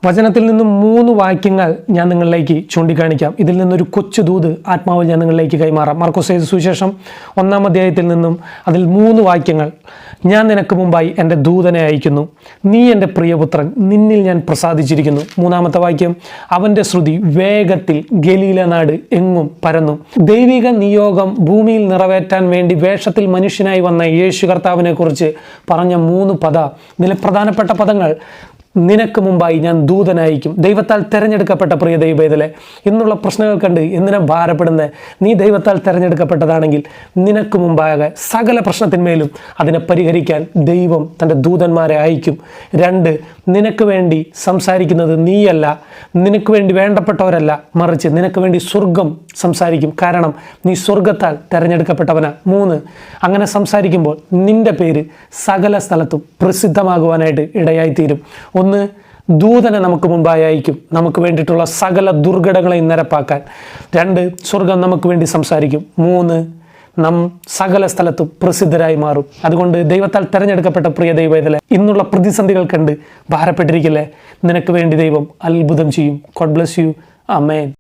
വചനത്തിൽ നിന്നും 3 വാക്യങ്ങൾ ഞാൻ നിങ്ങളിലേക്ക് ചൂണ്ടിക്കാണിക്കാം. ഇതിൽ നിന്നൊരു കൊച്ചു ദൂത് ആത്മാവിൽ ഞാൻ നിങ്ങളിലേക്ക് കൈമാറാം. മാർക്കോസ് എഴുതിയ സുവിശേഷം 1-ാം അധ്യായത്തിൽ നിന്നും അതിൽ 3 വാക്യങ്ങൾ. ഞാൻ നിനക്ക് മുമ്പായി എൻ്റെ ദൂതനെ അയക്കുന്നു, നീ എൻ്റെ പ്രിയപുത്രൻ, നിന്നിൽ ഞാൻ പ്രസാദിച്ചിരിക്കുന്നു. 3-ാമത്തെ വാക്യം, അവൻ്റെ ശ്രുതി വേഗത്തിൽ ഗലീല നാട് എങ്ങും പരന്നു. ദൈവിക നിയോഗം ഭൂമിയിൽ നിറവേറ്റാൻ വേണ്ടി വേഷത്തിൽ മനുഷ്യനായി വന്ന യേശു കർത്താവിനെ കുറിച്ച് പറഞ്ഞ 3 ഇതിലെ പ്രധാനപ്പെട്ട പദങ്ങൾ. നിനക്ക് മുമ്പായി ഞാൻ ദൂതനയക്കും. ദൈവത്താൽ തിരഞ്ഞെടുക്കപ്പെട്ട പ്രിയ ദൈവവേദലെ, ഇന്നുള്ള പ്രശ്നങ്ങൾ കണ്ട് എന്തിനാ ഭാരപ്പെടുന്നത്? നീ ദൈവത്താൽ തിരഞ്ഞെടുക്കപ്പെട്ടതാണെങ്കിൽ നിനക്ക് മുമ്പാകെ സകല പ്രശ്നത്തിന്മേലും അതിനെ പരിഹരിക്കാൻ ദൈവം തൻ്റെ ദൂതന്മാരെ അയക്കും. 2, നിനക്ക് വേണ്ടി സംസാരിക്കുന്നത് നീയല്ല, നിനക്ക് വേണ്ടി വേണ്ടപ്പെട്ടവരല്ല, മറിച്ച് നിനക്ക് വേണ്ടി സ്വർഗം സംസാരിക്കും. കാരണം നീ സ്വർഗത്താൽ തിരഞ്ഞെടുക്കപ്പെട്ടവനാ. 3, അങ്ങനെ സംസാരിക്കുമ്പോൾ നിന്റെ പേര് സകല സ്ഥലത്തും പ്രസിദ്ധമാകുവാനായിട്ട് ഇടയായിത്തീരും. 1, ദൂതനെ നമുക്ക് മുമ്പായി അയക്കും, നമുക്ക് വേണ്ടിയിട്ടുള്ള സകല ദുർഘടങ്ങളെയും നിരപ്പാക്കാൻ. 2, സ്വർഗം നമുക്ക് വേണ്ടി സംസാരിക്കും. 3, നാം സകല സ്ഥലത്തും പ്രസിദ്ധരായി മാറും. അതുകൊണ്ട് ദൈവത്താൽ തിരഞ്ഞെടുക്കപ്പെട്ട പ്രിയ ദൈവവേദലെ, ഇന്നുള്ള പ്രതിസന്ധികൾ കണ്ട് ഭാരപ്പെട്ടിരിക്കില്ലേ? നിനക്ക് വേണ്ടി ദൈവം അത്ഭുതം ചെയ്യും. God bless you. ആമേൻ.